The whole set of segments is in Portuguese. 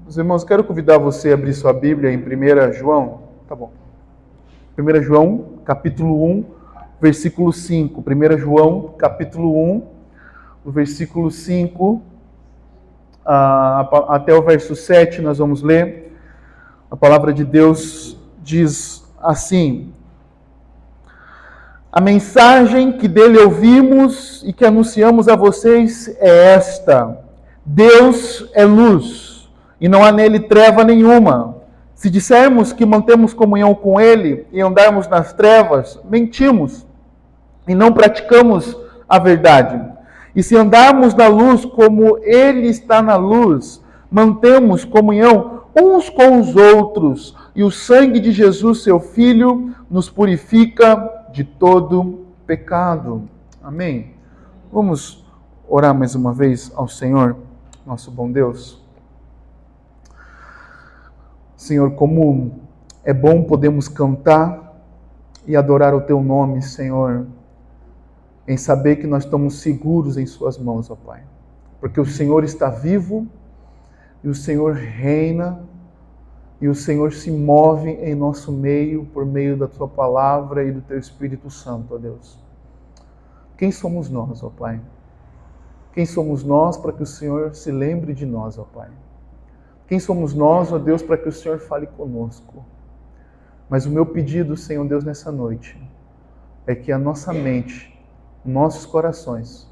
Meus irmãos, quero convidar você a abrir sua Bíblia em 1 João. Tá bom. 1 João, capítulo 1, versículo 5. 1 João, capítulo 1, o versículo 5 até o verso 7, nós vamos ler. A palavra de Deus diz assim: a mensagem que dele ouvimos e que anunciamos a vocês é esta: Deus é luz e não há nele treva nenhuma. Se dissermos que mantemos comunhão com ele e andarmos nas trevas, mentimos e não praticamos a verdade. E se andarmos na luz como ele está na luz, mantemos comunhão uns com os outros, e o sangue de Jesus, seu Filho, nos purifica de todo pecado. Amém? Vamos orar mais uma vez ao Senhor, nosso bom Deus. Senhor, como é bom podermos cantar e adorar o Teu nome, Senhor, em saber que nós estamos seguros em Suas mãos, ó Pai. Porque o Senhor está vivo, e o Senhor reina, e o Senhor se move em nosso meio, por meio da Tua palavra e do Teu Espírito Santo, ó Deus. Quem somos nós, ó Pai? Quem somos nós para que o Senhor se lembre de nós, ó Pai? Quem somos nós, ó Deus, para que o Senhor fale conosco? Mas o meu pedido, Senhor Deus, nessa noite, é que a nossa mente, nossos corações,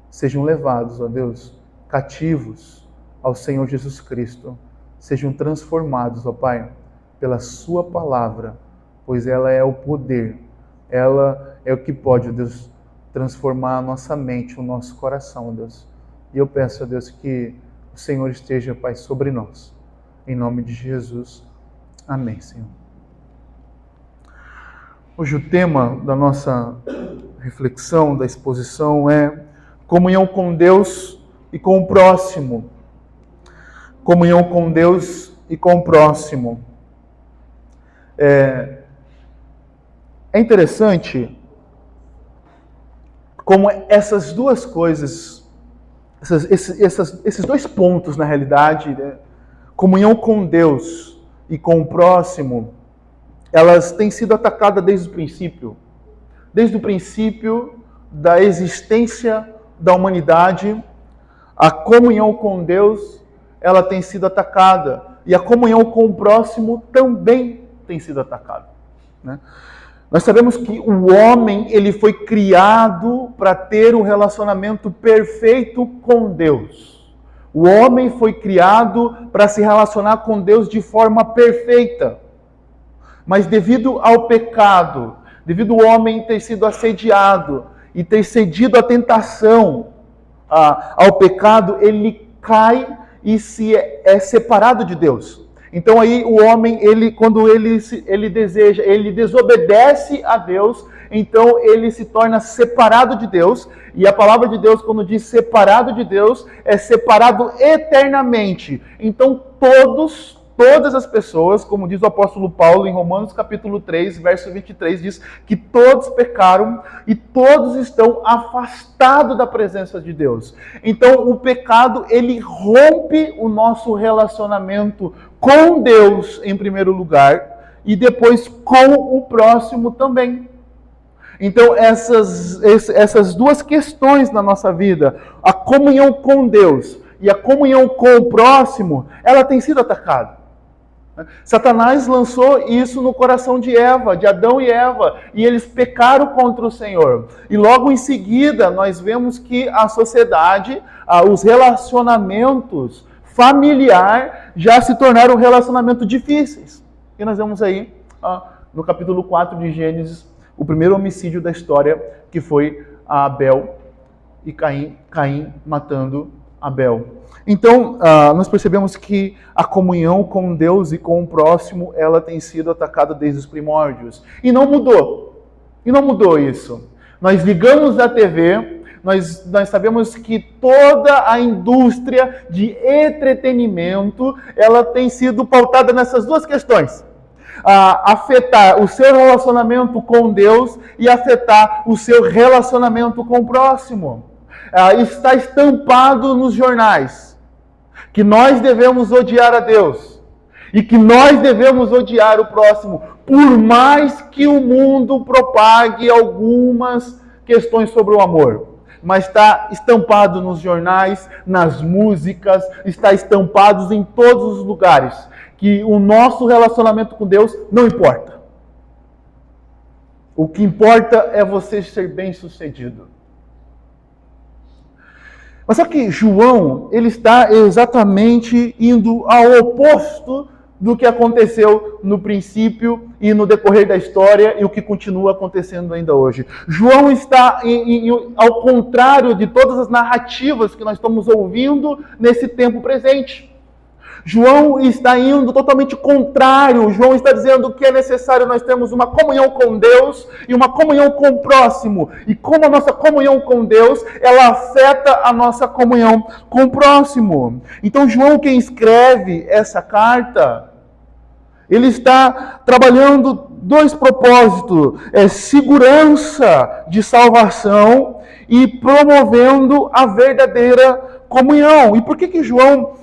sejam levados, ó Deus, cativos ao Senhor Jesus Cristo, sejam transformados, ó Pai, pela Sua palavra, pois ela é o poder, ela é o que pode, ó Deus, transformar a nossa mente, o nosso coração, ó Deus. E eu peço, ó Deus, que o Senhor esteja, Pai, sobre nós. Em nome de Jesus. Amém, Senhor. Hoje o tema da nossa reflexão, da exposição é comunhão com Deus e com o próximo. Comunhão com Deus e com o próximo. É interessante como essas duas coisas, esses dois pontos, na realidade, né? Comunhão com Deus e com o próximo, elas têm sido atacadas desde o princípio. Desde o princípio da existência da humanidade, a comunhão com Deus, ela tem sido atacada. E a comunhão com o próximo também tem sido atacada, né? Nós sabemos que o homem, ele foi criado para ter um relacionamento perfeito com Deus. O homem foi criado para se relacionar com Deus de forma perfeita. Mas devido ao pecado, devido ao homem ter sido assediado e ter cedido à tentação, ao pecado, ele cai e é separado de Deus. Então aí o homem, quando ele desobedece a Deus, então ele se torna separado de Deus. E a palavra de Deus, quando diz separado de Deus, é separado eternamente. Então todas as pessoas, como diz o apóstolo Paulo em Romanos capítulo 3, verso 23, diz que todos pecaram e todos estão afastados da presença de Deus. Então o pecado, ele rompe o nosso relacionamento com Deus em primeiro lugar e depois com o próximo também. Então essas duas questões na nossa vida, a comunhão com Deus e a comunhão com o próximo, ela tem sido atacada. Satanás lançou isso no coração de Adão e Eva, e eles pecaram contra o Senhor. E logo em seguida, nós vemos que a sociedade, os relacionamentos familiares já se tornaram relacionamentos difíceis. E nós vemos aí, no capítulo 4 de Gênesis, o primeiro homicídio da história, que foi Abel e Caim matando Abel. Então, nós percebemos que a comunhão com Deus e com o próximo, ela tem sido atacada desde os primórdios. E não mudou. E não mudou isso. Nós ligamos a TV, nós sabemos que toda a indústria de entretenimento, ela tem sido pautada nessas duas questões. Afetar o seu relacionamento com Deus e afetar o seu relacionamento com o próximo. Está estampado nos jornais que nós devemos odiar a Deus e que nós devemos odiar o próximo, por mais que o mundo propague algumas questões sobre o amor. Mas está estampado nos jornais, nas músicas, está estampado em todos os lugares, que o nosso relacionamento com Deus não importa. O que importa é você ser bem-sucedido. Mas só que João, ele está exatamente indo ao oposto do que aconteceu no princípio e no decorrer da história e o que continua acontecendo ainda hoje. João está ao contrário de todas as narrativas que nós estamos ouvindo nesse tempo presente. João está indo totalmente contrário. João está dizendo que é necessário nós termos uma comunhão com Deus e uma comunhão com o próximo. E como a nossa comunhão com Deus, ela afeta a nossa comunhão com o próximo. Então João, quem escreve essa carta, ele está trabalhando dois propósitos. Segurança de salvação e promovendo a verdadeira comunhão. E por que João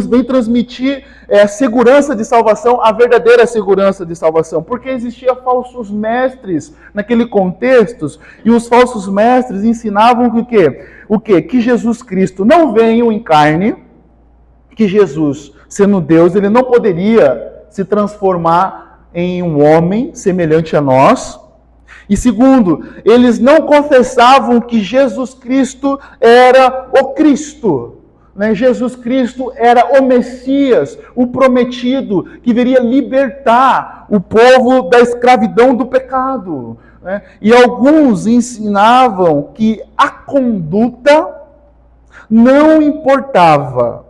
vem transmitir a segurança de salvação, a verdadeira segurança de salvação? Porque existiam falsos mestres naquele contexto, e os falsos mestres ensinavam que o quê? O quê? Que Jesus Cristo não veio em carne, que Jesus, sendo Deus, ele não poderia se transformar em um homem semelhante a nós. E segundo, eles não confessavam que Jesus Cristo era o Cristo. Jesus Cristo era o Messias, o prometido, que viria libertar o povo da escravidão do pecado. E alguns ensinavam que a conduta não importava.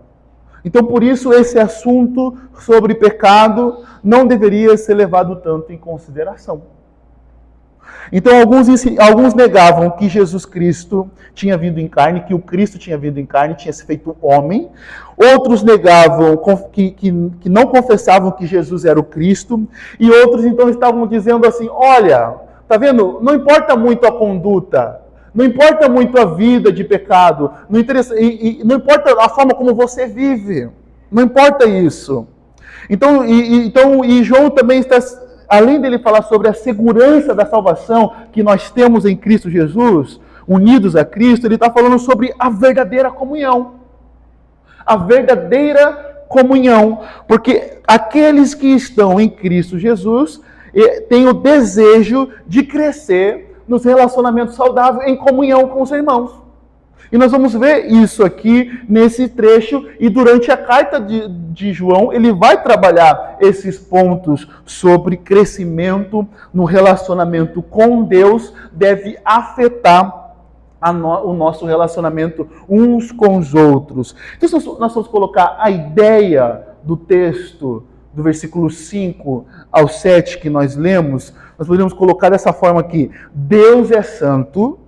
Então, por isso, esse assunto sobre pecado não deveria ser levado tanto em consideração. Então, alguns negavam que Jesus Cristo tinha vindo em carne, que o Cristo tinha vindo em carne, tinha se feito homem. Outros negavam, que não confessavam que Jesus era o Cristo. E outros, então, estavam dizendo assim, olha, tá vendo? Não importa muito a conduta, não importa muito a vida de pecado, não importa a forma como você vive, não importa isso. Então, João também está... Além dele falar sobre a segurança da salvação que nós temos em Cristo Jesus, unidos a Cristo, ele está falando sobre a verdadeira comunhão. A verdadeira comunhão. Porque aqueles que estão em Cristo Jesus têm o desejo de crescer nos relacionamentos saudáveis, em comunhão com os irmãos. E nós vamos ver isso aqui nesse trecho, e durante a carta de João, ele vai trabalhar esses pontos sobre crescimento no relacionamento com Deus, deve afetar o nosso relacionamento uns com os outros. Então, nós vamos colocar a ideia do texto, do versículo 5 ao 7 que nós lemos, nós podemos colocar dessa forma aqui: Deus é santo,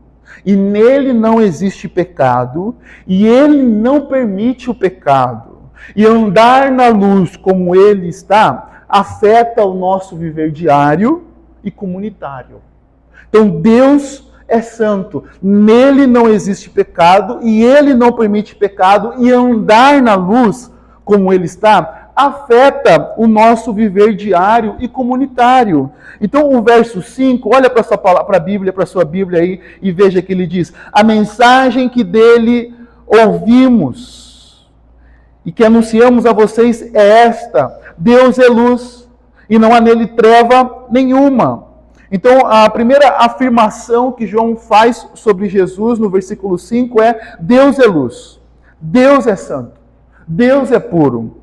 e nele não existe pecado, e ele não permite o pecado. E andar na luz como ele está, afeta o nosso viver diário e comunitário. Então Deus é santo, nele não existe pecado, e ele não permite pecado, e andar na luz como ele está, afeta o nosso viver diário e comunitário. Então o verso 5, olha para a Bíblia, para a sua Bíblia aí, e veja que ele diz: a mensagem que dele ouvimos e que anunciamos a vocês é esta: Deus é luz e não há nele treva nenhuma. Então a primeira afirmação que João faz sobre Jesus no versículo 5 é: Deus é luz, Deus é santo, Deus é puro.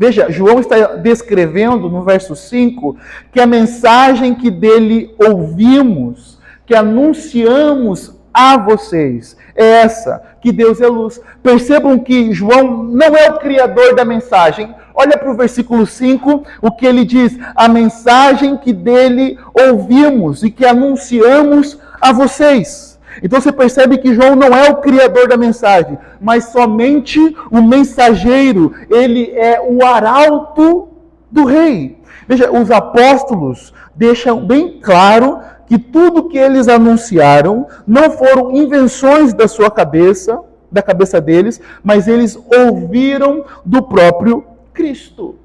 Veja, João está descrevendo no verso 5 que a mensagem que dele ouvimos, que anunciamos a vocês, é essa, que Deus é luz. Percebam que João não é o criador da mensagem. Olha para o versículo 5, o que ele diz: a mensagem que dele ouvimos e que anunciamos a vocês. Então você percebe que João não é o criador da mensagem, mas somente o mensageiro. Ele é o arauto do rei. Veja, os apóstolos deixam bem claro que tudo que eles anunciaram não foram invenções da sua cabeça, da cabeça deles, mas eles ouviram do próprio Cristo.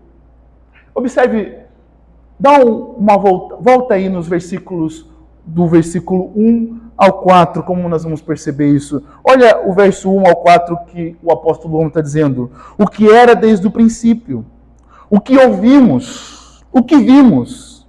Observe, dá uma volta aí nos versículos, do versículo 1 ao 4, como nós vamos perceber isso. Olha o verso 1 ao 4 que o apóstolo João está dizendo. O que era desde o princípio, o que ouvimos, o que vimos,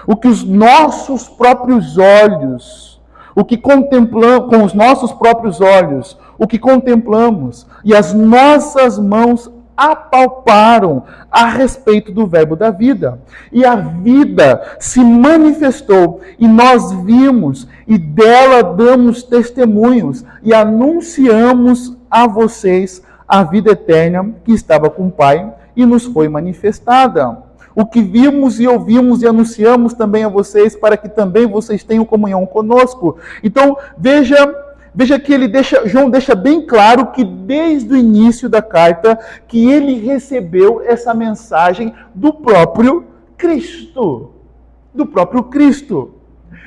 o que os nossos próprios olhos, o que contemplamos com os nossos próprios olhos, o que contemplamos e as nossas mãos apalparam a respeito do verbo da vida. E a vida se manifestou e nós vimos e dela damos testemunhos e anunciamos a vocês a vida eterna que estava com o Pai e nos foi manifestada. O que vimos e ouvimos e anunciamos também a vocês, para que também vocês tenham comunhão conosco. Então, veja que João deixa bem claro que desde o início da carta, que ele recebeu essa mensagem do próprio Cristo. Do próprio Cristo.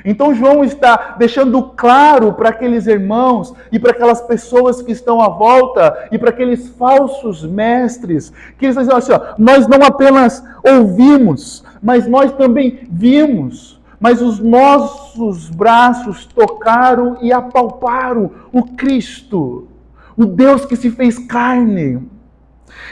Então João está deixando claro para aqueles irmãos e para aquelas pessoas que estão à volta e para aqueles falsos mestres, que eles estão dizendo assim, ó, nós não apenas ouvimos, mas nós também vimos, mas os nossos braços tocaram e apalparam o Cristo, o Deus que se fez carne.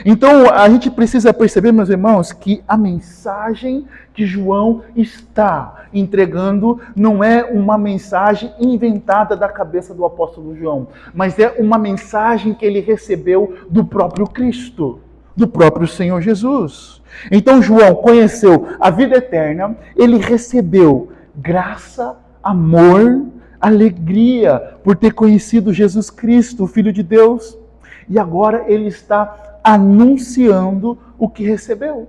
Então, a gente precisa perceber, meus irmãos, que a mensagem que João está entregando não é uma mensagem inventada da cabeça do apóstolo João, mas é uma mensagem que ele recebeu do próprio Cristo, do próprio Senhor Jesus. Então, João conheceu a vida eterna, ele recebeu graça, amor, alegria por ter conhecido Jesus Cristo, o Filho de Deus, e agora ele está anunciando o que recebeu.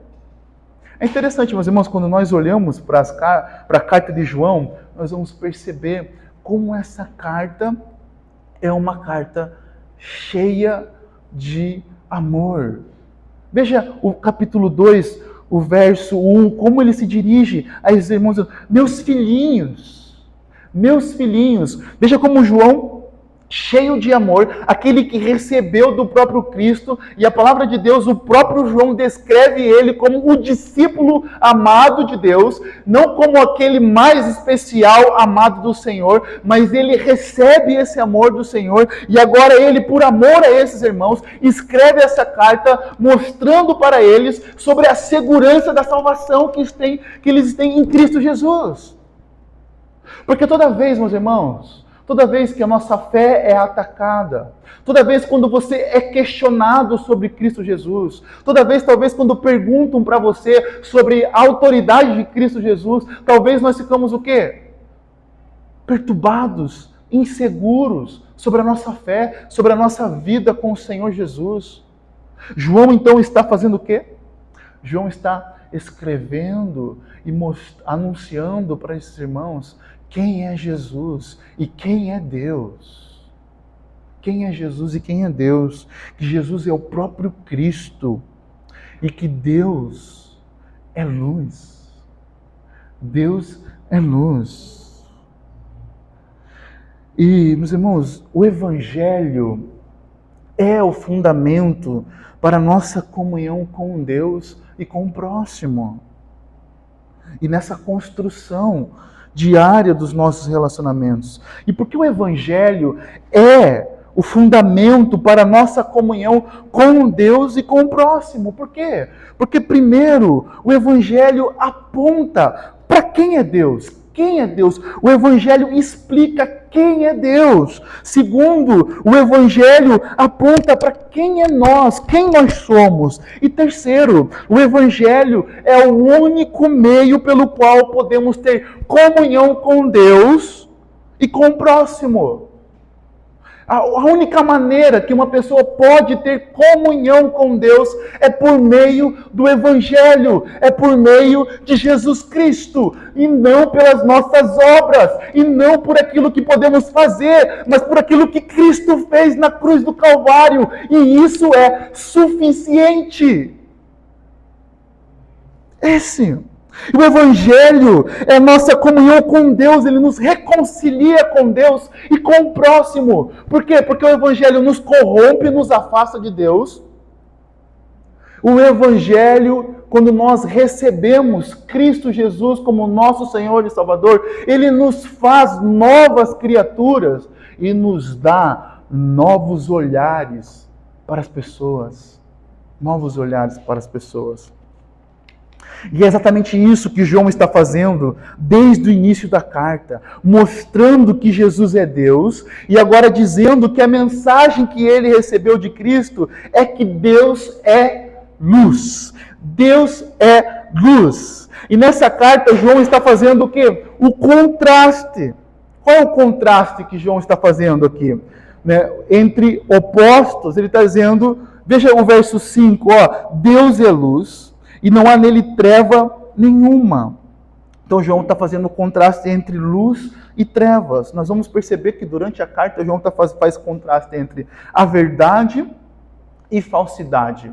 É interessante, meus irmãos, quando nós olhamos para a carta de João, nós vamos perceber como essa carta é uma carta cheia de amor. Veja o capítulo 2, o verso 1, como ele se dirige a esses irmãos, meus filhinhos. Veja como João, cheio de amor, aquele que recebeu do próprio Cristo, e a palavra de Deus, o próprio João descreve ele como o discípulo amado de Deus, não como aquele mais especial amado do Senhor, mas ele recebe esse amor do Senhor, e agora ele, por amor a esses irmãos, escreve essa carta mostrando para eles sobre a segurança da salvação que eles têm em Cristo Jesus. Porque toda vez, meus irmãos, toda vez que a nossa fé é atacada, toda vez quando você é questionado sobre Cristo Jesus, toda vez, talvez, quando perguntam para você sobre a autoridade de Cristo Jesus, talvez nós ficamos o quê? Perturbados, inseguros sobre a nossa fé, sobre a nossa vida com o Senhor Jesus. João, então, está fazendo o quê? João está escrevendo e anunciando para esses irmãos quem é Jesus e quem é Deus. Quem é Jesus e quem é Deus? Que Jesus é o próprio Cristo e que Deus é luz. Deus é luz. E, meus irmãos, o Evangelho é o fundamento para a nossa comunhão com Deus e com o próximo. E nessa construção diária dos nossos relacionamentos. E porque o Evangelho é o fundamento para a nossa comunhão com Deus e com o próximo. Por quê? Porque, primeiro, o Evangelho aponta para quem é Deus. Quem é Deus? O Evangelho explica quem é Deus. Segundo, o Evangelho aponta para quem é nós, quem nós somos. E terceiro, o Evangelho é o único meio pelo qual podemos ter comunhão com Deus e com o próximo. A única maneira que uma pessoa pode ter comunhão com Deus é por meio do Evangelho, é por meio de Jesus Cristo, e não pelas nossas obras, e não por aquilo que podemos fazer, mas por aquilo que Cristo fez na cruz do Calvário, e isso é suficiente. E o Evangelho é a nossa comunhão com Deus, ele nos reconcilia com Deus e com o próximo. Por quê? Porque o Evangelho nos corrompe e nos afasta de Deus. O Evangelho, quando nós recebemos Cristo Jesus como nosso Senhor e Salvador, ele nos faz novas criaturas e nos dá novos olhares para as pessoas. Novos olhares para as pessoas. E é exatamente isso que João está fazendo desde o início da carta, mostrando que Jesus é Deus e agora dizendo que a mensagem que ele recebeu de Cristo é que Deus é luz. Deus é luz. E nessa carta João está fazendo o quê? O contraste. Qual é o contraste que João está fazendo aqui? Entre opostos, ele está dizendo, veja o verso 5, Deus é luz e não há nele treva nenhuma. Então João está fazendo o contraste entre luz e trevas. Nós vamos perceber que durante a carta João faz contraste entre a verdade e falsidade.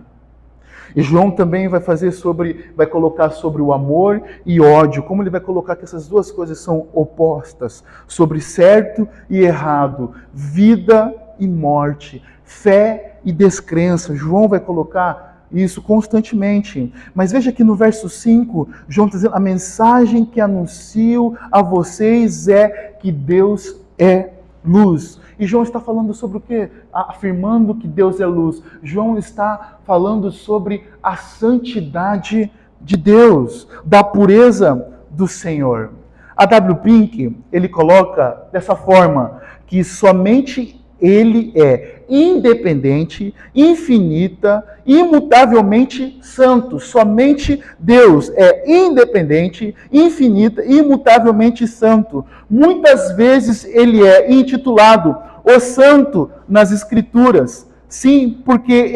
E João também vai colocar sobre o amor e ódio, como ele vai colocar que essas duas coisas são opostas, sobre certo e errado, vida e morte, fé e descrença. João vai colocar isso constantemente. Mas veja que no verso 5, João está dizendo, a mensagem que anuncio a vocês é que Deus é luz. E João está falando sobre o quê? Afirmando que Deus é luz. João está falando sobre a santidade de Deus, da pureza do Senhor. A W. Pink, ele coloca dessa forma, que somente ele é independente, infinita, imutavelmente santo. Somente Deus é independente, infinita, imutavelmente santo. Muitas vezes ele é intitulado o Santo nas Escrituras. Sim, porque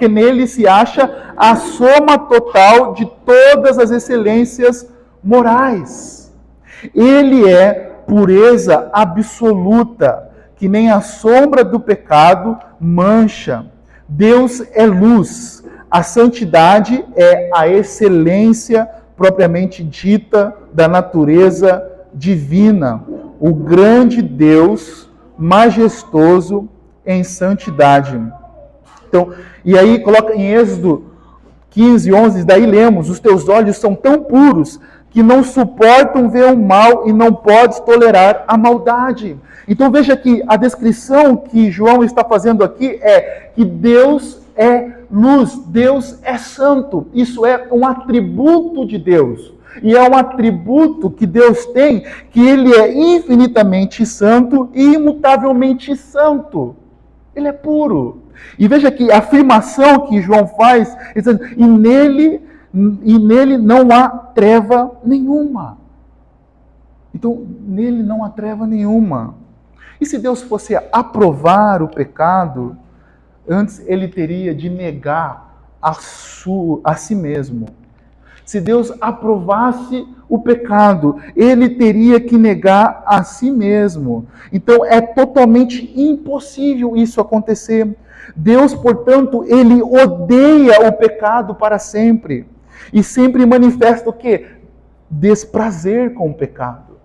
nele se acha a soma total de todas as excelências morais. Ele é pureza absoluta, que nem a sombra do pecado mancha. Deus é luz. A santidade é a excelência propriamente dita da natureza divina. O grande Deus majestoso em santidade. Então, e aí coloca em Êxodo 15, 11, daí lemos, os teus olhos são tão puros que não suportam ver o mal e não podes tolerar a maldade. Então veja que a descrição que João está fazendo aqui é que Deus é luz, Deus é santo. Isso é um atributo de Deus. E é um atributo que Deus tem, que Ele é infinitamente santo e imutavelmente santo. Ele é puro. E veja que a afirmação que João faz, e nele não há treva nenhuma. Então, nele não há treva nenhuma. E se Deus fosse aprovar o pecado, antes ele teria de negar a si mesmo. Se Deus aprovasse o pecado, ele teria que negar a si mesmo. Então é totalmente impossível isso acontecer. Deus, portanto, ele odeia o pecado para sempre. E sempre manifesta o quê? Desprazer com o pecado.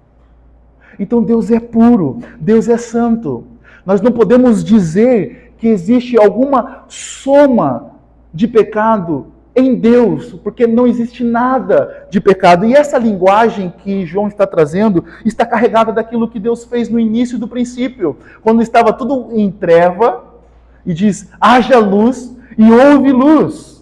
Então Deus é puro, Deus é santo. Nós não podemos dizer que existe alguma soma de pecado em Deus, porque não existe nada de pecado. E essa linguagem que João está trazendo está carregada daquilo que Deus fez no início do princípio, quando estava tudo em treva, e diz, haja luz e houve luz.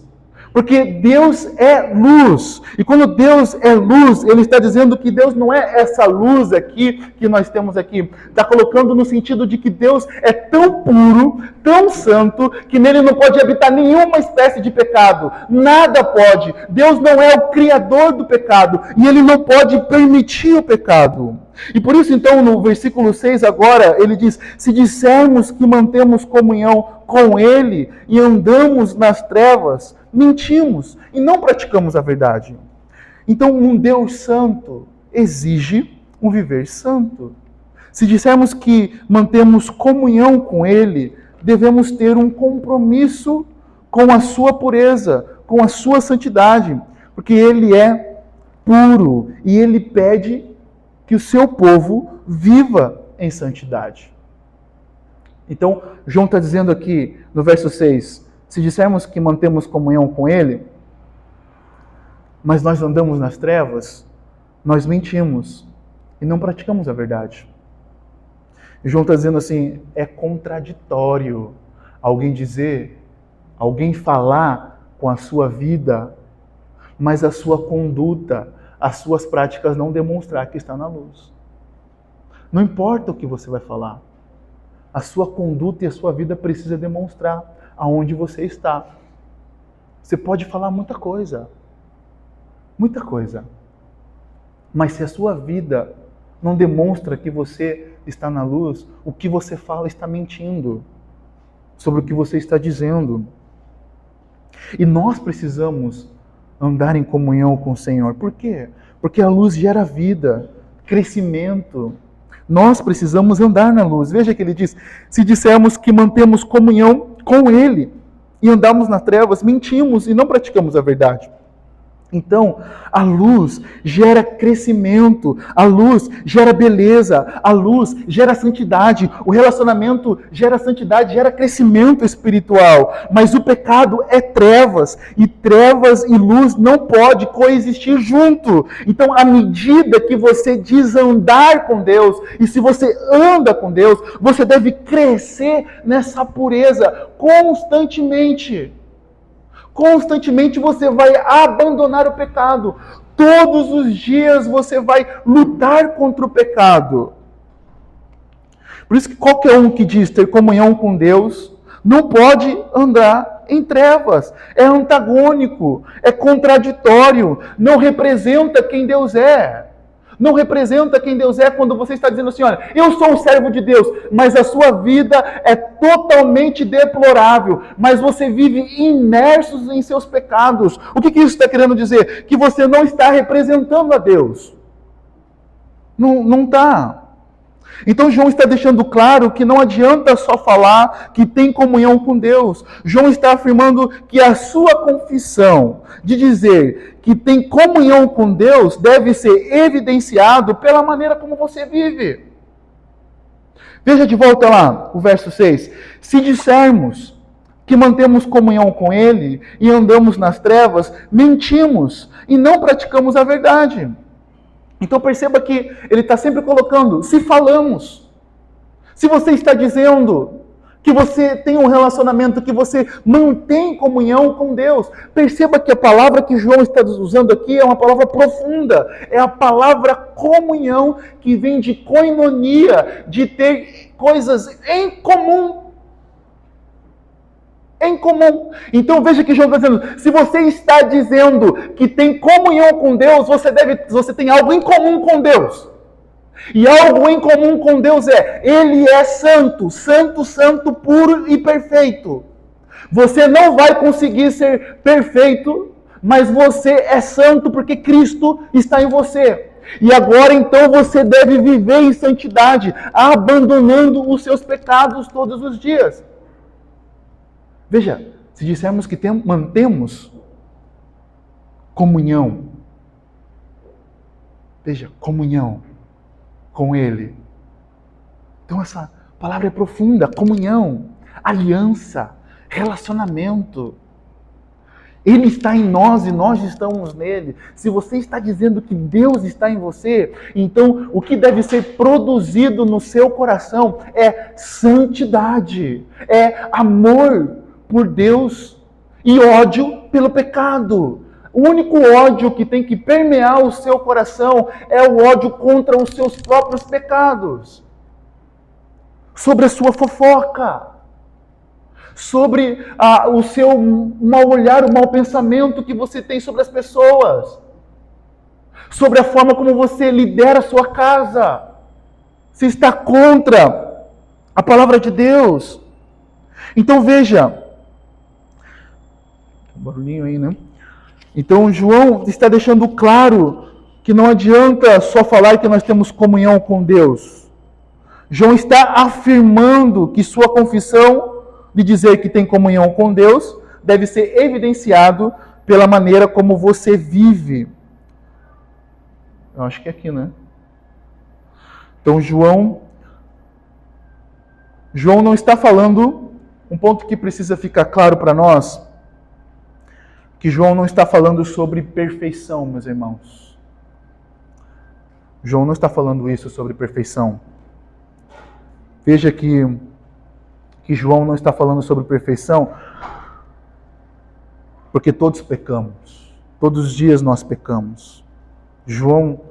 Porque Deus é luz. E quando Deus é luz, Ele está dizendo que Deus não é essa luz aqui, que nós temos aqui. Está colocando no sentido de que Deus é tão puro, tão santo, que nele não pode habitar nenhuma espécie de pecado. Nada pode. Deus não é o criador do pecado. E Ele não pode permitir o pecado. E por isso, então, no versículo 6 agora, ele diz, se dissermos que mantemos comunhão com Ele e andamos nas trevas, mentimos e não praticamos a verdade. Então, um Deus santo exige um viver santo. Se dissermos que mantemos comunhão com Ele, devemos ter um compromisso com a sua pureza, com a sua santidade. porque ele é puro e ele pede que o seu povo viva em santidade. Então, João está dizendo aqui no verso 6, se dissermos que mantemos comunhão com ele, mas nós andamos nas trevas, nós mentimos e não praticamos a verdade. E João está dizendo assim, é contraditório alguém falar com a sua vida, mas a sua conduta, as suas práticas não demonstrar que está na luz. Não importa o que você vai falar, a sua conduta e a sua vida precisa demonstrar aonde você está. Você pode falar muita coisa, mas se a sua vida não demonstra que você está na luz, o que você fala está mentindo sobre o que você está dizendo. E nós precisamos andar em comunhão com o Senhor. Por quê? Porque a luz gera vida, crescimento. Nós precisamos andar na luz. Veja que ele diz, se dissermos que mantemos comunhão com Ele e andamos nas trevas, mentimos e não praticamos a verdade. Então, a luz gera crescimento, a luz gera beleza, a luz gera santidade, o relacionamento gera santidade, gera crescimento espiritual. Mas o pecado é trevas, e trevas e luz não pode coexistir junto. Então, à medida que você diz andar com Deus, e se você anda com Deus, você deve crescer nessa pureza constantemente. Constantemente você vai abandonar o pecado. Todos os dias você vai lutar contra o pecado. Por isso que qualquer um que diz ter comunhão com Deus não pode andar em trevas. É antagônico, é contraditório, não representa quem Deus é. Não representa quem Deus é quando você está dizendo assim, olha, eu sou um servo de Deus, mas a sua vida é totalmente deplorável, mas você vive imerso em seus pecados. O que isso está querendo dizer? Que você não está representando a Deus. Não está. Então João está deixando claro que não adianta só falar que tem comunhão com Deus. João está afirmando que a sua confissão de dizer que tem comunhão com Deus deve ser evidenciado pela maneira como você vive. Veja de volta lá, o verso 6. Se dissermos que mantemos comunhão com Ele e andamos nas trevas, mentimos e não praticamos a verdade. Então perceba que ele está sempre colocando, se falamos, se você está dizendo que você tem um relacionamento, que você mantém comunhão com Deus, perceba que a palavra que João está usando aqui é uma palavra profunda, é a palavra comunhão, que vem de koinonia, de ter coisas em comum. Em comum. Então veja que João está dizendo, se você está dizendo que tem comunhão com Deus, você tem algo em comum com Deus. E algo em comum com Deus Ele é santo, santo, santo, puro e perfeito. Você não vai conseguir ser perfeito, mas você é santo porque Cristo está em você. E agora então você deve viver em santidade, abandonando os seus pecados todos os dias. Veja, se dissermos que mantemos comunhão, veja, comunhão com Ele. Então essa palavra é profunda, comunhão, aliança, relacionamento. Ele está em nós e nós estamos nele. Se você está dizendo que Deus está em você, então o que deve ser produzido no seu coração é santidade, é amor por Deus e ódio pelo pecado. O único ódio que tem que permear o seu coração é o ódio contra os seus próprios pecados. Sobre a sua fofoca. Sobre o seu mau olhar, o mau pensamento que você tem sobre as pessoas. Sobre a forma como você lidera a sua casa. Você está contra a palavra de Deus. Então veja. Um barulhinho aí, né? Então João está deixando claro que não adianta só falar que nós temos comunhão com Deus. João está afirmando que sua confissão de dizer que tem comunhão com Deus deve ser evidenciado pela maneira como você vive. Eu acho que é aqui, né? Então João não está falando, um ponto que precisa ficar claro para nós, que João não está falando sobre perfeição, meus irmãos. João não está falando isso sobre perfeição. Veja que João não está falando sobre perfeição, porque todos pecamos. Todos os dias nós pecamos. João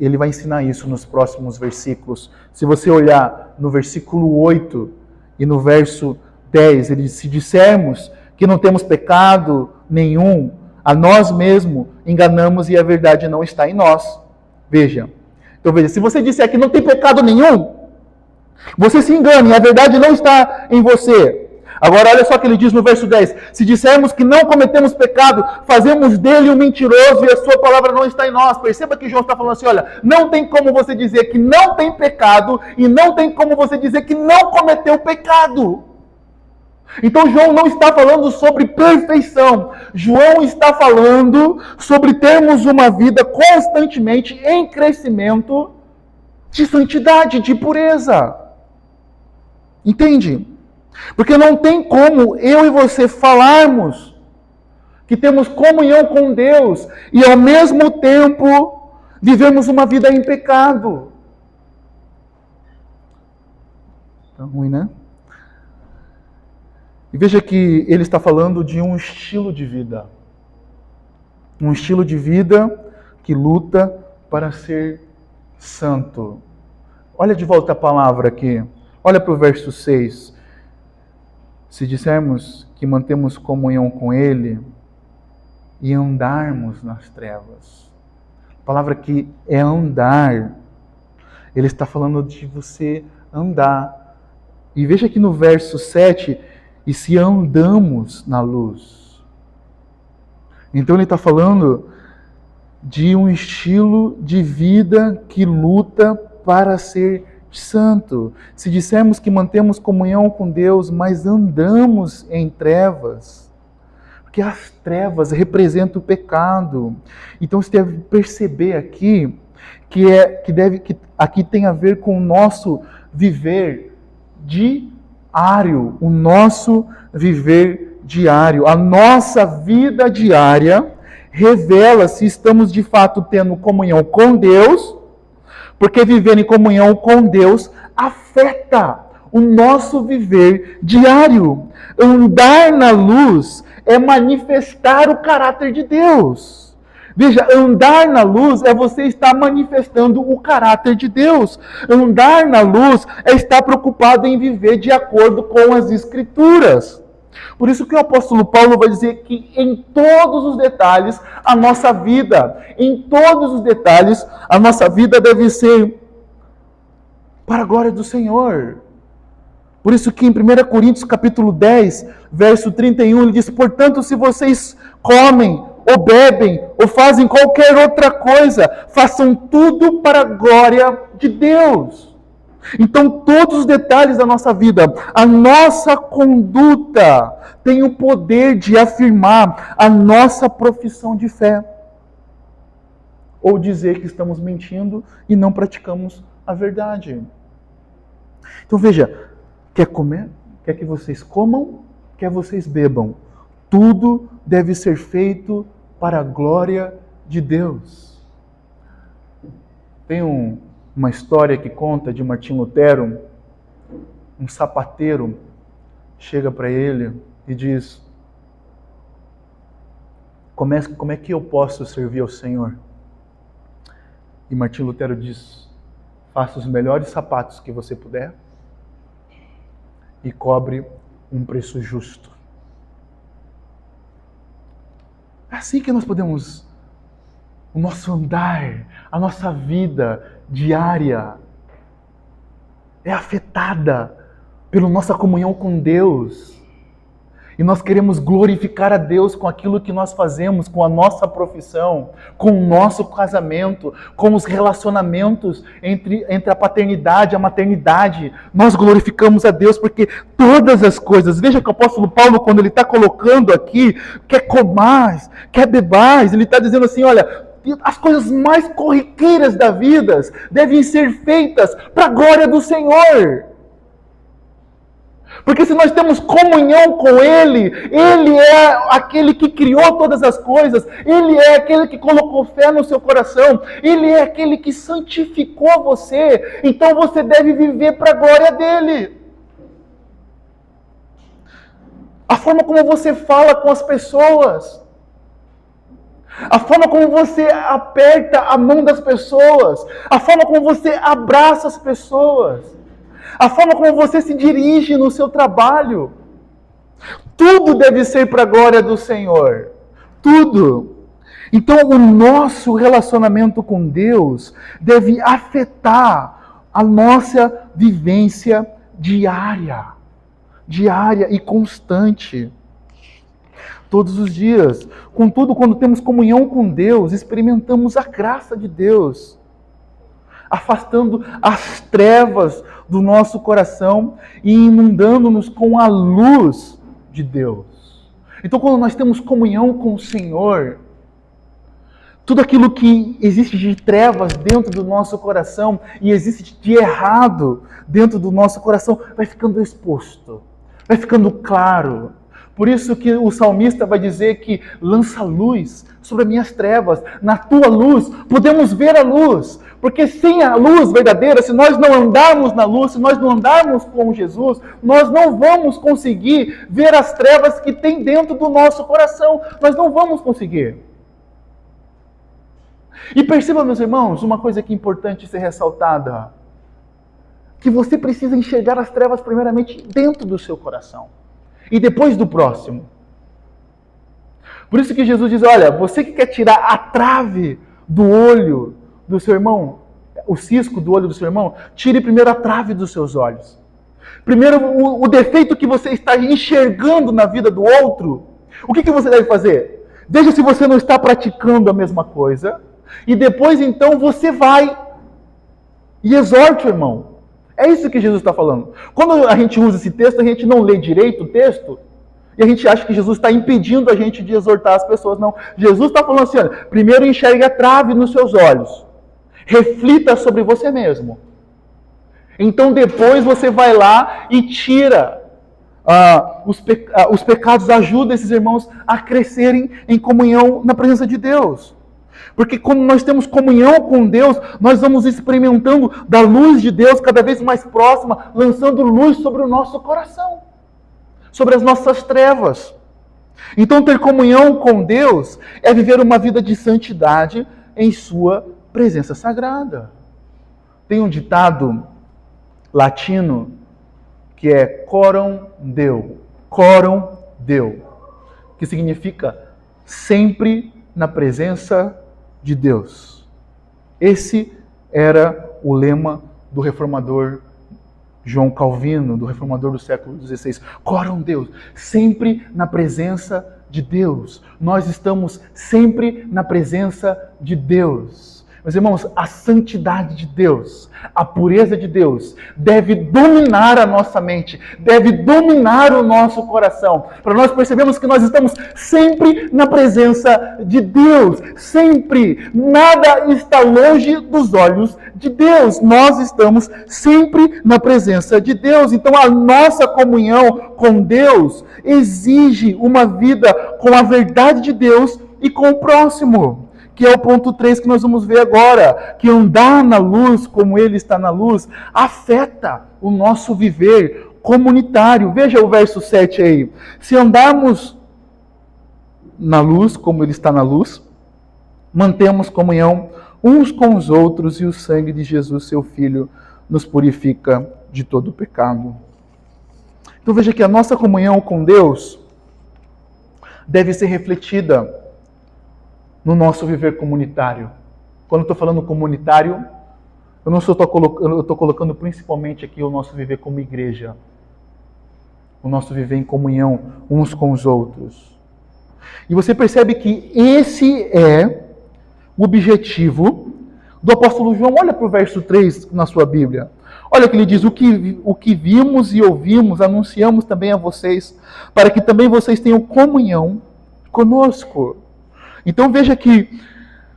ele vai ensinar isso nos próximos versículos. Se você olhar no versículo 8 e no verso 10, ele diz: se dissermos que não temos pecado nenhum, a nós mesmos enganamos e a verdade não está em nós. Veja. Então veja, se você disser que não tem pecado nenhum, você se engana e a verdade não está em você. Agora olha só o que ele diz no verso 10. Se dissermos que não cometemos pecado, fazemos dele um mentiroso e a sua palavra não está em nós. Perceba que João está falando assim, olha, não tem como você dizer que não tem pecado e não tem como você dizer que não cometeu pecado. Então João não está falando sobre perfeição. João está falando sobre termos uma vida constantemente em crescimento de santidade, de pureza. Entende? Porque não tem como eu e você falarmos que temos comunhão com Deus e ao mesmo tempo vivemos uma vida em pecado. Tá ruim, né? E veja que ele está falando de um estilo de vida. Um estilo de vida que luta para ser santo. Olha de volta a palavra aqui. Olha para o verso 6. Se dissermos que mantemos comunhão com Ele e andarmos nas trevas. A palavra aqui é andar. Ele está falando de você andar. E veja aqui no verso 7, e se andamos na luz. Então ele está falando de um estilo de vida que luta para ser santo. Se dissermos que mantemos comunhão com Deus, mas andamos em trevas, porque as trevas representam o pecado. Então você deve perceber aqui que aqui tem a ver com o nosso viver diário, o nosso viver diário, a nossa vida diária revela se estamos de fato tendo comunhão com Deus. Porque viver em comunhão com Deus afeta o nosso viver diário. Andar na luz é manifestar o caráter de Deus. Veja, andar na luz é você estar manifestando o caráter de Deus. Andar na luz é estar preocupado em viver de acordo com as Escrituras. Por isso que o apóstolo Paulo vai dizer que em todos os detalhes a nossa vida, deve ser para a glória do Senhor. Por isso que em 1 Coríntios capítulo 10, verso 31, ele diz: portanto, se vocês comem, ou bebem, ou fazem qualquer outra coisa, façam tudo para a glória de Deus. Então, todos os detalhes da nossa vida, a nossa conduta, tem o poder de afirmar a nossa profissão de fé. Ou dizer que estamos mentindo e não praticamos a verdade. Então veja, quer comer? Quer que vocês comam? Quer vocês bebam? Tudo deve ser feito para a glória de Deus. Tem uma história que conta de Martim Lutero. Um sapateiro chega para ele e diz: como é que eu posso servir ao Senhor? E Martim Lutero diz: faça os melhores sapatos que você puder e cobre um preço justo. É assim que nós podemos, o nosso andar, a nossa vida diária é afetada pela nossa comunhão com Deus. E nós queremos glorificar a Deus com aquilo que nós fazemos, com a nossa profissão, com o nosso casamento, com os relacionamentos entre a paternidade e a maternidade. Nós glorificamos a Deus porque todas as coisas, veja que o apóstolo Paulo, quando ele está colocando aqui, quer comais, quer bebais, ele está dizendo assim, olha, as coisas mais corriqueiras da vida devem ser feitas para a glória do Senhor. Porque se nós temos comunhão com Ele, Ele é aquele que criou todas as coisas, Ele é aquele que colocou fé no seu coração, Ele é aquele que santificou você, então você deve viver para a glória dEle. A forma como você fala com as pessoas, a forma como você aperta a mão das pessoas, a forma como você abraça as pessoas, a forma como você se dirige no seu trabalho, tudo deve ser para a glória do Senhor. Tudo. Então, o nosso relacionamento com Deus deve afetar a nossa vivência diária e constante. Todos os dias. Contudo, quando temos comunhão com Deus, experimentamos a graça de Deus, afastando as trevas do nosso coração e inundando-nos com a luz de Deus. Então, quando nós temos comunhão com o Senhor, tudo aquilo que existe de trevas dentro do nosso coração e existe de errado dentro do nosso coração vai ficando exposto, vai ficando claro. Por isso que o salmista vai dizer que lança luz sobre as minhas trevas. Na tua luz, podemos ver a luz. Porque sem a luz verdadeira, se nós não andarmos na luz, se nós não andarmos com Jesus, nós não vamos conseguir ver as trevas que tem dentro do nosso coração. Nós não vamos conseguir. E perceba, meus irmãos, uma coisa que é importante ser ressaltada. Que você precisa enxergar as trevas primeiramente dentro do seu coração. E depois do próximo. Por isso que Jesus diz, olha, você que quer tirar a trave do olho do seu irmão, o cisco do olho do seu irmão, tire primeiro a trave dos seus olhos. Primeiro, o defeito que você está enxergando na vida do outro, o que você deve fazer? Veja se você não está praticando a mesma coisa, e depois então você vai e exorte o irmão. É isso que Jesus está falando. Quando a gente usa esse texto, a gente não lê direito o texto e a gente acha que Jesus está impedindo a gente de exortar as pessoas. Não. Jesus está falando assim, olha, primeiro enxergue a trave nos seus olhos. Reflita sobre você mesmo. Então depois você vai lá e tira os pecados, ajuda esses irmãos a crescerem em comunhão na presença de Deus. Porque quando nós temos comunhão com Deus, nós vamos experimentando da luz de Deus cada vez mais próxima, lançando luz sobre o nosso coração, sobre as nossas trevas. Então ter comunhão com Deus é viver uma vida de santidade em sua presença sagrada. Tem um ditado latino que é coram Deo, que significa sempre na presença de Deus. Esse era o lema do reformador João Calvino, do reformador do século XVI. Coram Deus, sempre na presença de Deus. Nós estamos sempre na presença de Deus. Meus irmãos, a santidade de Deus, a pureza de Deus, deve dominar a nossa mente, deve dominar o nosso coração, para nós percebermos que nós estamos sempre na presença de Deus, sempre, nada está longe dos olhos de Deus, nós estamos sempre na presença de Deus, então a nossa comunhão com Deus exige uma vida com a verdade de Deus e com o próximo. Que é o ponto 3 que nós vamos ver agora, que andar na luz como Ele está na luz, afeta o nosso viver comunitário. Veja o verso 7 aí. Se andarmos na luz como Ele está na luz, mantemos comunhão uns com os outros e o sangue de Jesus, seu Filho, nos purifica de todo o pecado. Então veja que a nossa comunhão com Deus deve ser refletida no nosso viver comunitário. Quando eu estou falando comunitário, eu estou colocando principalmente aqui o nosso viver como igreja. o nosso viver em comunhão uns com os outros. E você percebe que esse é o objetivo do apóstolo João. Olha para o verso 3 na sua Bíblia. Olha que ele diz: o que vimos e ouvimos, anunciamos também a vocês, para que também vocês tenham comunhão conosco. Então veja que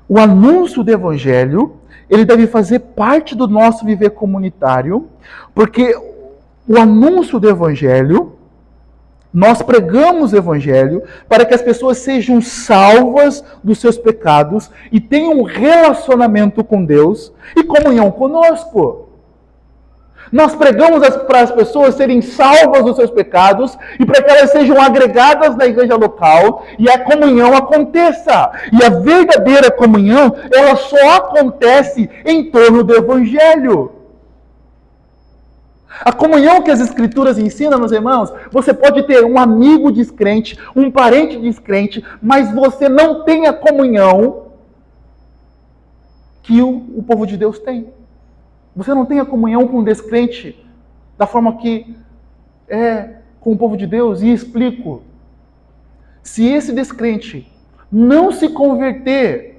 o anúncio do Evangelho, ele deve fazer parte do nosso viver comunitário, porque o anúncio do Evangelho, nós pregamos o Evangelho para que as pessoas sejam salvas dos seus pecados e tenham um relacionamento com Deus e comunhão conosco. Nós pregamos para as pessoas serem salvas dos seus pecados e para que elas sejam agregadas na igreja local e a comunhão aconteça. E a verdadeira comunhão, ela só acontece em torno do Evangelho. A comunhão que as Escrituras ensinam, meus irmãos, você pode ter um amigo descrente, um parente descrente, mas você não tem a comunhão que o povo de Deus tem. Você não tem a comunhão com o descrente da forma que é com o povo de Deus. E explico. Se esse descrente não se converter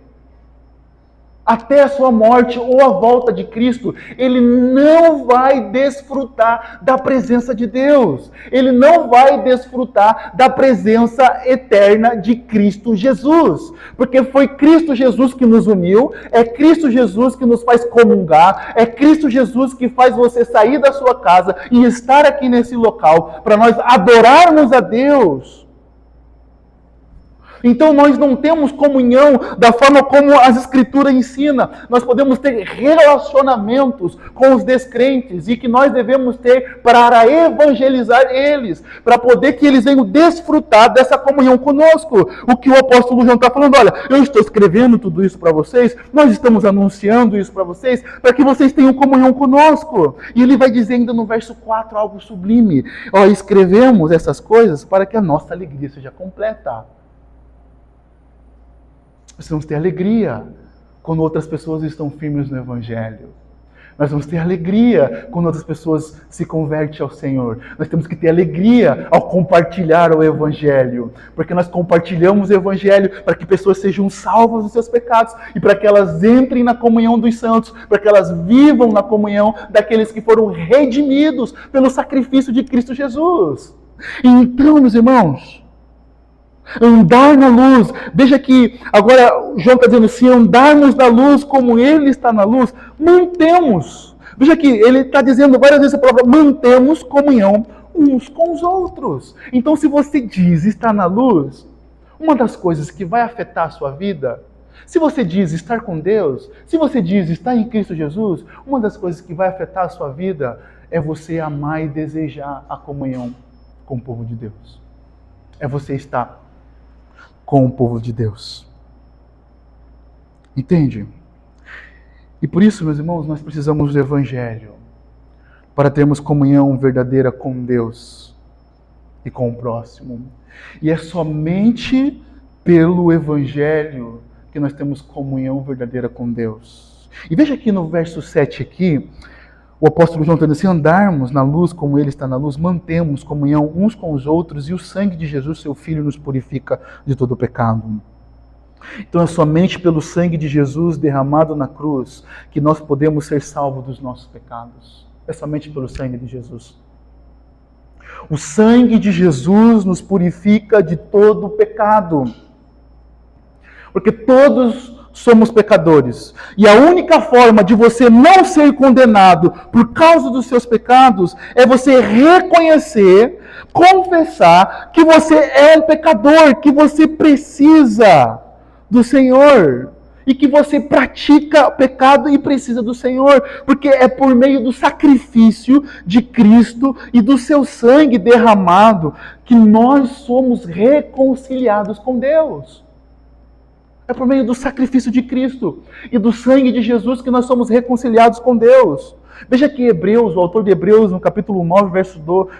até a sua morte ou a volta de Cristo, ele não vai desfrutar da presença de Deus. Ele não vai desfrutar da presença eterna de Cristo Jesus. Porque foi Cristo Jesus que nos uniu, é Cristo Jesus que nos faz comungar, é Cristo Jesus que faz você sair da sua casa e estar aqui nesse local para nós adorarmos a Deus. Então nós não temos comunhão da forma como as Escrituras ensinam. Nós podemos ter relacionamentos com os descrentes e que nós devemos ter para evangelizar eles, para poder que eles venham desfrutar dessa comunhão conosco. O que o apóstolo João está falando: olha, eu estou escrevendo tudo isso para vocês, nós estamos anunciando isso para vocês, para que vocês tenham comunhão conosco. E ele vai dizer ainda no verso 4 algo sublime: ó, escrevemos essas coisas para que a nossa alegria seja completa. Nós vamos ter alegria quando outras pessoas estão firmes no Evangelho. Nós vamos ter alegria quando outras pessoas se convertem ao Senhor. Nós temos que ter alegria ao compartilhar o Evangelho. Porque nós compartilhamos o Evangelho para que pessoas sejam salvas dos seus pecados e para que elas entrem na comunhão dos santos, para que elas vivam na comunhão daqueles que foram redimidos pelo sacrifício de Cristo Jesus. Então, meus irmãos, andar na luz. Veja que agora João está dizendo: se andarmos na luz como Ele está na luz, mantemos. Veja que ele está dizendo várias vezes a palavra mantemos comunhão uns com os outros. Então, se você diz estar na luz, uma das coisas que vai afetar a sua vida, se você diz estar com Deus, se você diz estar em Cristo Jesus, uma das coisas que vai afetar a sua vida é você amar e desejar a comunhão com o povo de Deus. É você estar com o povo de Deus. Entende? E por isso, meus irmãos, nós precisamos do Evangelho para termos comunhão verdadeira com Deus e com o próximo. E é somente pelo Evangelho que nós temos comunhão verdadeira com Deus. E veja aqui no verso 7 aqui, o apóstolo João está dizendo: se andarmos na luz como Ele está na luz, mantemos comunhão uns com os outros e o sangue de Jesus, seu Filho, nos purifica de todo o pecado. Então é somente pelo sangue de Jesus derramado na cruz que nós podemos ser salvos dos nossos pecados. É somente pelo sangue de Jesus. O sangue de Jesus nos purifica de todo o pecado. Porque todos somos pecadores. E a única forma de você não ser condenado por causa dos seus pecados é você reconhecer, confessar que você é um pecador, que você precisa do Senhor e que você pratica pecado e precisa do Senhor, porque é por meio do sacrifício de Cristo e do seu sangue derramado que nós somos reconciliados com Deus. É por meio do sacrifício de Cristo e do sangue de Jesus que nós somos reconciliados com Deus. Veja que Hebreus, o autor de Hebreus, no capítulo 9,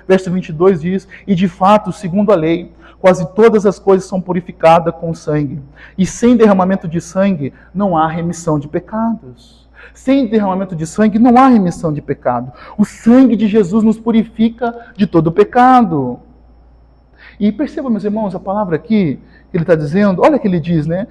verso 22, diz: e de fato, segundo a lei, quase todas as coisas são purificadas com sangue. E sem derramamento de sangue não há remissão de pecados. Sem derramamento de sangue não há remissão de pecado. O sangue de Jesus nos purifica de todo pecado. E percebam, meus irmãos, a palavra aqui que ele está dizendo, olha o que ele diz, né?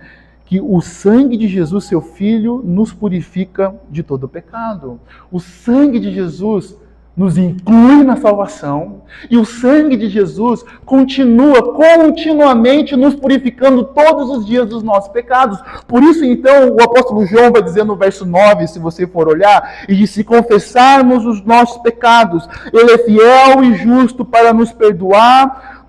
Que o sangue de Jesus, seu Filho, nos purifica de todo pecado. O sangue de Jesus nos inclui na salvação e o sangue de Jesus continua continuamente nos purificando todos os dias dos nossos pecados. Por isso, então, o apóstolo João vai dizer no verso 9, se você for olhar, e de se confessarmos os nossos pecados, ele é fiel e justo para nos perdoar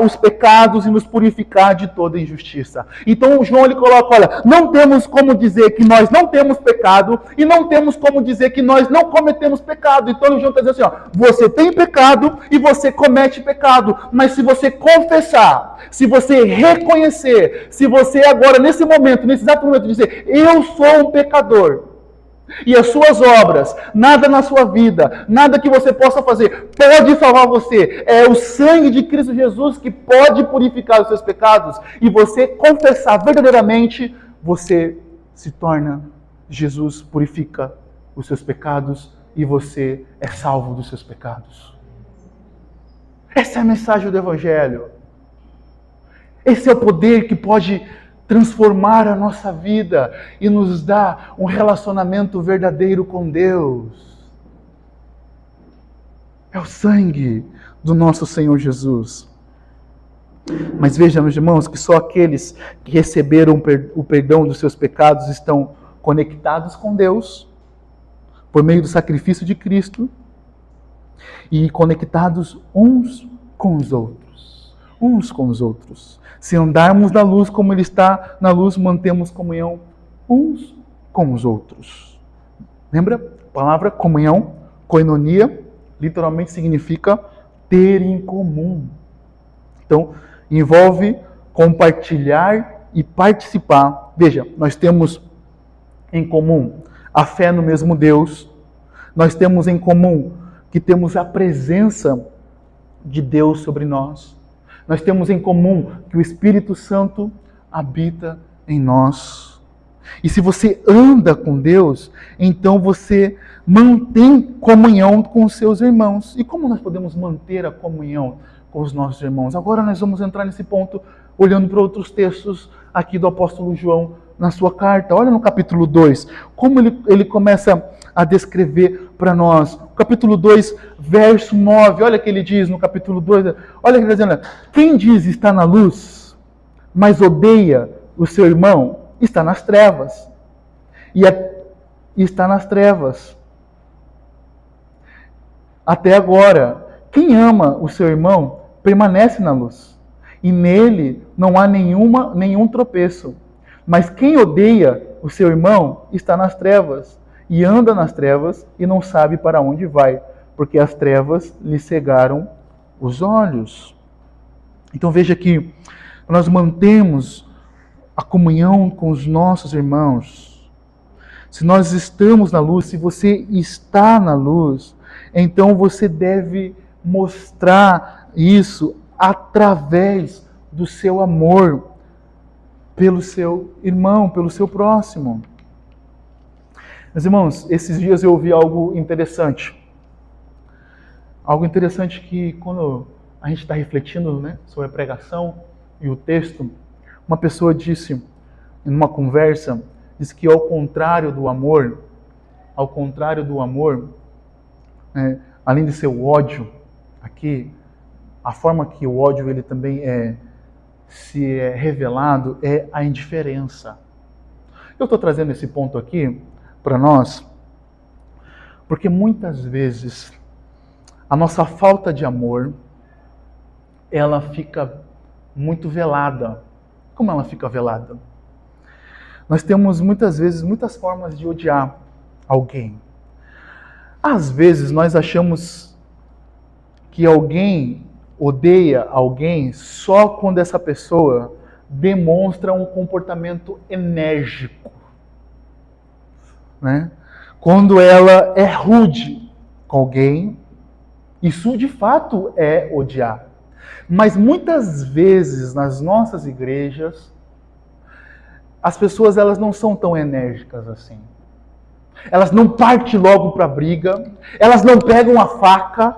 os pecados e nos purificar de toda injustiça. Então João ele coloca, olha, não temos como dizer que nós não temos pecado e não temos como dizer que nós não cometemos pecado. Então João está dizendo assim, ó, você tem pecado e você comete pecado, mas se você confessar, se você reconhecer, se você agora, nesse momento, nesse exato momento, dizer, eu sou um pecador, e as suas obras, nada na sua vida, nada que você possa fazer, pode salvar você. É o sangue de Cristo Jesus que pode purificar os seus pecados. E você confessar verdadeiramente, você se torna, Jesus purifica os seus pecados e você é salvo dos seus pecados. Essa é a mensagem do Evangelho. Esse é o poder que pode transformar a nossa vida e nos dar um relacionamento verdadeiro com Deus. É o sangue do nosso Senhor Jesus. Mas vejam, meus irmãos, que só aqueles que receberam o perdão dos seus pecados estão conectados com Deus por meio do sacrifício de Cristo e conectados uns com os outros. Uns com os outros. Se andarmos na luz como Ele está na luz, mantemos comunhão uns com os outros. Lembra? A palavra comunhão, koinonia, literalmente significa ter em comum. Então, envolve compartilhar e participar. Veja, nós temos em comum a fé no mesmo Deus. Nós temos em comum que temos a presença de Deus sobre nós. Nós temos em comum que o Espírito Santo habita em nós. E se você anda com Deus, então você mantém comunhão com os seus irmãos. E como nós podemos manter a comunhão com os nossos irmãos? Agora nós vamos entrar nesse ponto, olhando para outros textos aqui do apóstolo João na sua carta. Olha no capítulo 2, como ele começa a descrever para nós. Capítulo 2, verso 9, olha o que ele diz no capítulo 2. Olha o que ele está dizendo. Quem diz está na luz, mas odeia o seu irmão, está nas trevas. E está nas trevas. Até agora, quem ama o seu irmão permanece na luz. E nele não há nenhum tropeço. Mas quem odeia o seu irmão está nas trevas. E anda nas trevas e não sabe para onde vai, porque as trevas lhe cegaram os olhos. Então veja que nós mantemos a comunhão com os nossos irmãos. Se nós estamos na luz, se você está na luz, então você deve mostrar isso através do seu amor pelo seu irmão, pelo seu próximo. Meus irmãos, esses dias eu ouvi algo interessante. Algo interessante que quando a gente está refletindo, né, sobre a pregação e o texto, uma pessoa disse, em uma conversa, disse que ao contrário do amor, além de ser o ódio, aqui, a forma que o ódio ele também se é revelado é a indiferença. Eu estou trazendo esse ponto aqui para nós, porque muitas vezes a nossa falta de amor, ela fica muito velada. Como ela fica velada? Nós temos muitas vezes muitas formas de odiar alguém. Às vezes nós achamos que alguém odeia alguém só quando essa pessoa demonstra um comportamento enérgico. Né? Quando ela é rude com alguém, isso de fato é odiar. Mas muitas vezes nas nossas igrejas, as pessoas elas não são tão enérgicas assim. Elas não partem logo para a briga, elas não pegam a faca,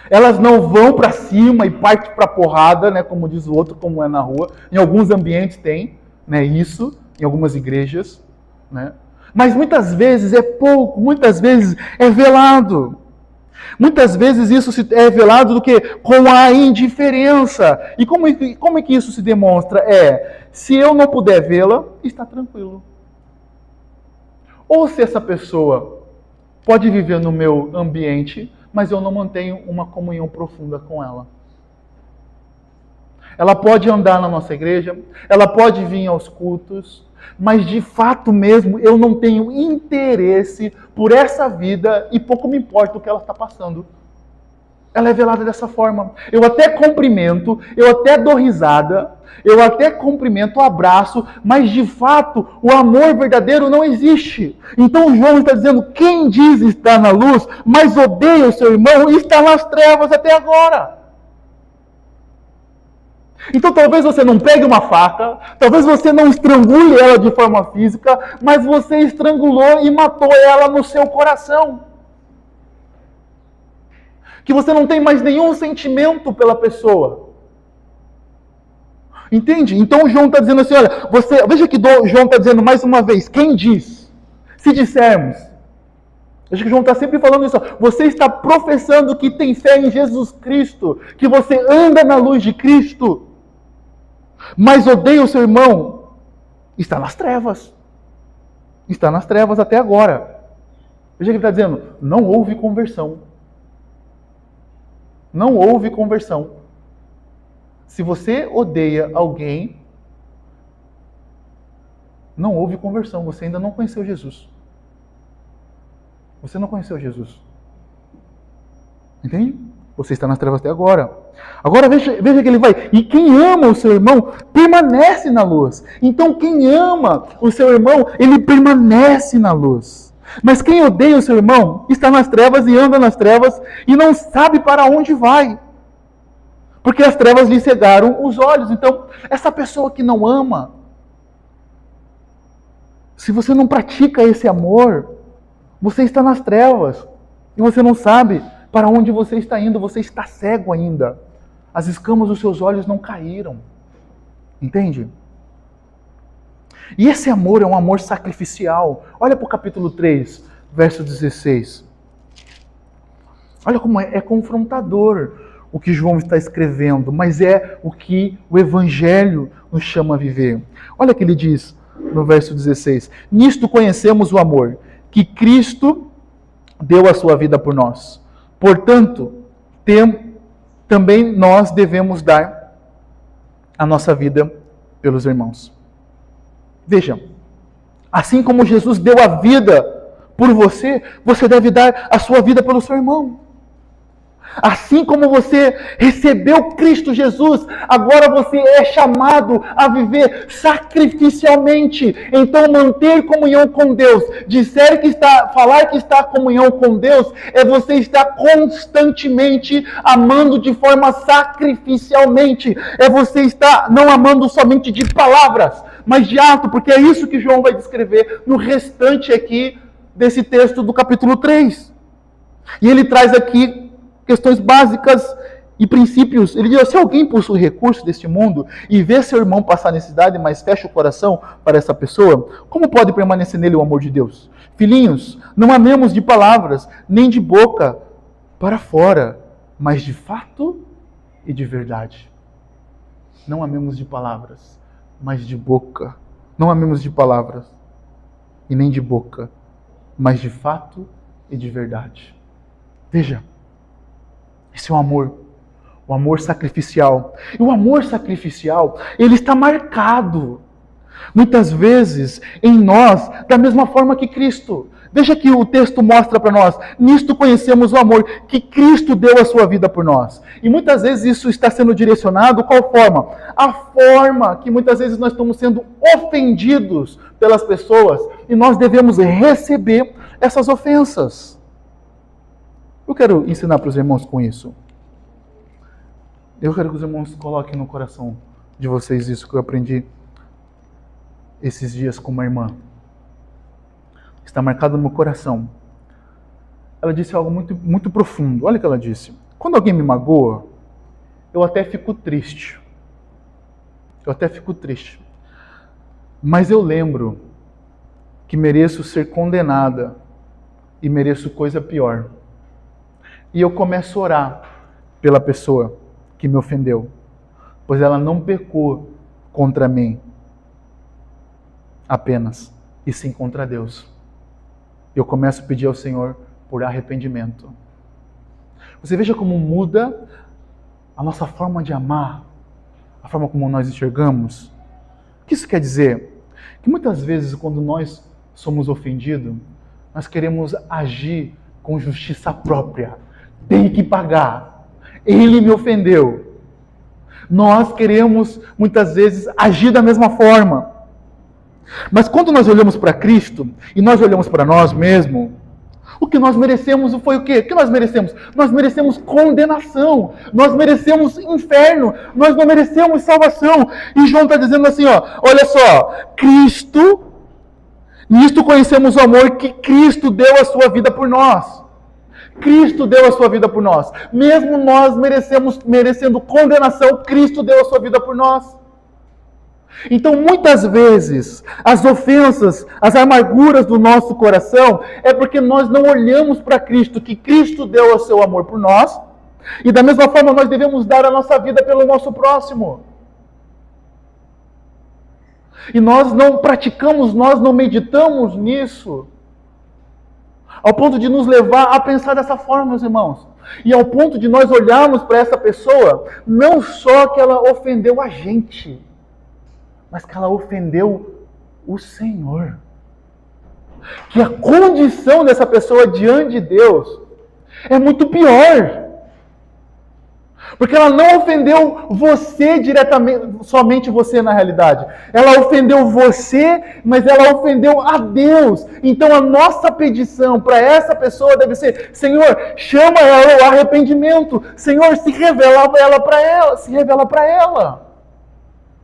elas não vão para cima e partem para a porrada, né, como diz o outro, como é na rua. Em alguns ambientes tem, né, isso, em algumas igrejas, né? Mas muitas vezes é pouco, muitas vezes é velado. Muitas vezes isso é velado do que? Com a indiferença. E como é que isso se demonstra? Se eu não puder vê-la, está tranquilo. Ou se essa pessoa pode viver no meu ambiente, mas eu não mantenho uma comunhão profunda com ela. Ela pode andar na nossa igreja, ela pode vir aos cultos, mas de fato mesmo eu não tenho interesse por essa vida e pouco me importa o que ela está passando. Ela é velada dessa forma. Eu até cumprimento, eu até dou risada, eu até cumprimento, abraço, mas de fato o amor verdadeiro não existe. Então João está dizendo, quem diz estar na luz, mas odeia o seu irmão, está nas trevas até agora. Então talvez você não pegue uma faca, talvez você não estrangule ela de forma física, mas você estrangulou e matou ela no seu coração. Que você não tem mais nenhum sentimento pela pessoa. Entende? Então João está dizendo assim, olha, veja que João está dizendo mais uma vez, quem diz? Se dissermos. Veja que João está sempre falando isso. Você está professando que tem fé em Jesus Cristo, que você anda na luz de Cristo, mas odeia o seu irmão, está nas trevas. Está nas trevas até agora. Veja que ele está dizendo, não houve conversão. Não houve conversão. Se você odeia alguém, não houve conversão. Você ainda não conheceu Jesus. Você não conheceu Jesus. Entende? Você está nas trevas até agora. Agora veja que ele vai. E quem ama o seu irmão, permanece na luz. Então quem ama o seu irmão, ele permanece na luz. Mas quem odeia o seu irmão, está nas trevas e anda nas trevas e não sabe para onde vai. Porque as trevas lhe cegaram os olhos. Então, essa pessoa que não ama, se você não pratica esse amor, você está nas trevas. E você não sabe para onde você está indo. Você está cego ainda. As escamas dos seus olhos não caíram. Entende? E esse amor é um amor sacrificial. Olha para o capítulo 3, verso 16. Olha como é confrontador o que João está escrevendo, mas é o que o Evangelho nos chama a viver. Olha o que ele diz no verso 16. Nisto conhecemos o amor, que Cristo deu a sua vida por nós. Portanto, também nós devemos dar a nossa vida pelos irmãos. Veja, assim como Jesus deu a vida por você, você deve dar a sua vida pelo seu irmão. Assim como você recebeu Cristo Jesus, agora você é chamado a viver sacrificialmente. Então, manter comunhão com Deus, falar que está em comunhão com Deus, é você estar constantemente amando de forma sacrificialmente. É você estar não amando somente de palavras, mas de ato, porque é isso que João vai descrever no restante aqui desse texto do capítulo 3. E ele traz aqui questões básicas e princípios. Ele diz, se alguém possui recursos deste mundo e vê seu irmão passar necessidade, mas fecha o coração para essa pessoa, como pode permanecer nele o amor de Deus? Filhinhos, não amemos de palavras, nem de boca para fora, mas de fato e de verdade. Não amemos de palavras, mas de boca. Não amemos de palavras e nem de boca, mas de fato e de verdade. Veja, esse é o amor sacrificial. E o amor sacrificial, ele está marcado, muitas vezes, em nós, da mesma forma que Cristo. Veja que o texto mostra para nós, nisto conhecemos o amor, que Cristo deu a sua vida por nós. E muitas vezes isso está sendo direcionado, qual forma? A forma que muitas vezes nós estamos sendo ofendidos pelas pessoas, e nós devemos receber essas ofensas. Eu quero ensinar para os irmãos com isso. Eu quero que os irmãos coloquem no coração de vocês isso que eu aprendi esses dias com uma irmã. Está marcado no meu coração. Ela disse algo muito, muito profundo. Olha o que ela disse. Quando alguém me magoa, eu até fico triste. Mas eu lembro que mereço ser condenada e mereço coisa pior. E eu começo a orar pela pessoa que me ofendeu, pois ela não pecou contra mim apenas, e sim contra Deus. Eu começo a pedir ao Senhor por arrependimento. Você veja como muda a nossa forma de amar, a forma como nós enxergamos. O que isso quer dizer? Que muitas vezes, quando nós somos ofendidos, nós queremos agir com justiça própria. Tem que pagar. Ele me ofendeu. Nós queremos, muitas vezes, agir da mesma forma. Mas quando nós olhamos para Cristo e nós olhamos para nós mesmos, o que nós merecemos foi o quê? O que nós merecemos? Nós merecemos condenação. Nós merecemos inferno. Nós não merecemos salvação. E João está dizendo assim, olha só, Cristo, nisto conhecemos o amor que Cristo deu a sua vida por nós. Cristo deu a sua vida por nós. Mesmo nós merecendo condenação, Cristo deu a sua vida por nós. Então, muitas vezes, as ofensas, as amarguras do nosso coração é porque nós não olhamos para Cristo, que Cristo deu o seu amor por nós, e da mesma forma nós devemos dar a nossa vida pelo nosso próximo. E nós não praticamos, nós não meditamos nisso, ao ponto de nos levar a pensar dessa forma, meus irmãos. E ao ponto de nós olharmos para essa pessoa, não só que ela ofendeu a gente, mas que ela ofendeu o Senhor. Que a condição dessa pessoa diante de Deus é muito pior. Porque ela não ofendeu você diretamente, somente você na realidade. Ela ofendeu você, mas ela ofendeu a Deus. Então a nossa petição para essa pessoa deve ser: Senhor, chama ela ao arrependimento. Senhor, se revela para ela.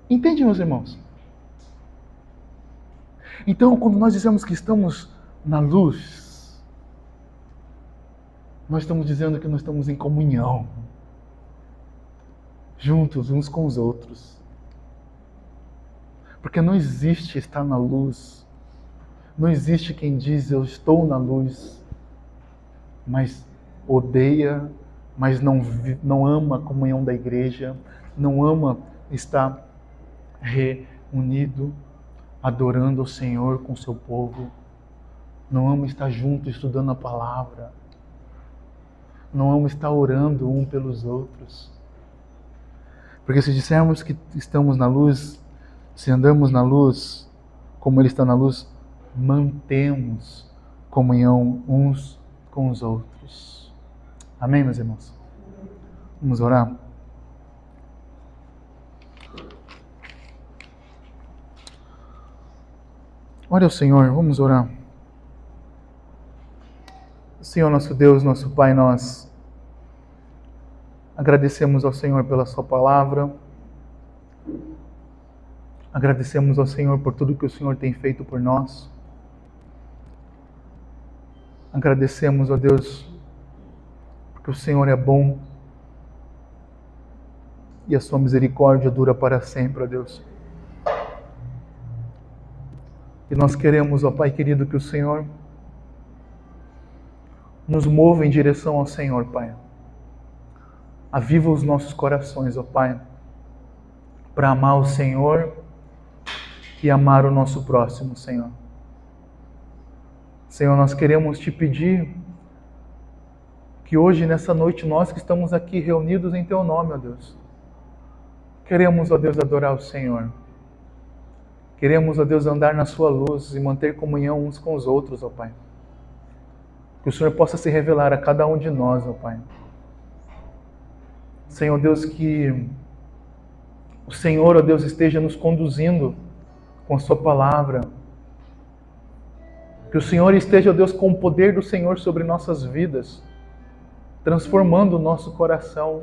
Entende, meus irmãos? Então, quando nós dizemos que estamos na luz, nós estamos dizendo que nós estamos em comunhão, juntos uns com os outros. Porque não existe estar na luz. Não existe quem diz eu estou na luz, mas odeia, mas não ama a comunhão da igreja, não ama estar reunido, adorando o Senhor com o seu povo, não ama estar junto estudando a palavra, não ama estar orando um pelos outros. Porque se dissermos que estamos na luz, se andamos na luz, como Ele está na luz, mantemos comunhão uns com os outros. Amém, meus irmãos? Vamos orar? Ore ao Senhor, vamos orar. Senhor, nosso Deus, nosso Pai, nós agradecemos ao Senhor pela Sua palavra. Agradecemos ao Senhor por tudo que o Senhor tem feito por nós. Agradecemos, ó Deus, porque o Senhor é bom e a Sua misericórdia dura para sempre, ó Deus. E nós queremos, ó Pai querido, que o Senhor nos mova em direção ao Senhor, Pai. Aviva os nossos corações, ó Pai, para amar o Senhor e amar o nosso próximo, Senhor. Senhor, nós queremos Te pedir que hoje, nessa noite, nós que estamos aqui reunidos em Teu nome, ó Deus, queremos, ó Deus, adorar o Senhor. Queremos, ó Deus, andar na Sua luz e manter comunhão uns com os outros, ó Pai. Que o Senhor possa se revelar a cada um de nós, ó Pai. Senhor Deus, que o Senhor, ó Deus, esteja nos conduzindo com a Sua palavra. Que o Senhor esteja, ó Deus, com o poder do Senhor sobre nossas vidas, transformando o nosso coração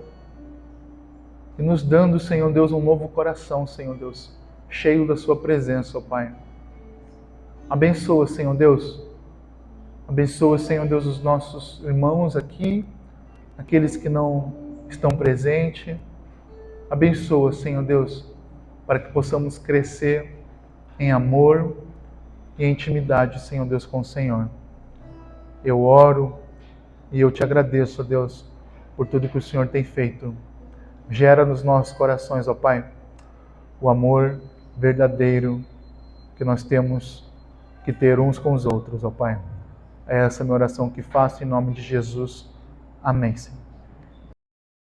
e nos dando, Senhor Deus, um novo coração, Senhor Deus, cheio da sua presença, ó Pai. Abençoa, Senhor Deus. Abençoa, Senhor Deus, os nossos irmãos aqui, aqueles que não estão presentes. Abençoa, Senhor Deus, para que possamos crescer em amor e em intimidade, Senhor Deus, com o Senhor. Eu oro e eu te agradeço, ó Deus, por tudo que o Senhor tem feito. Gera nos nossos corações, ó Pai, o amor verdadeiro que nós temos que ter uns com os outros, ó Pai. É essa a minha oração que faço em nome de Jesus. Amém, Senhor.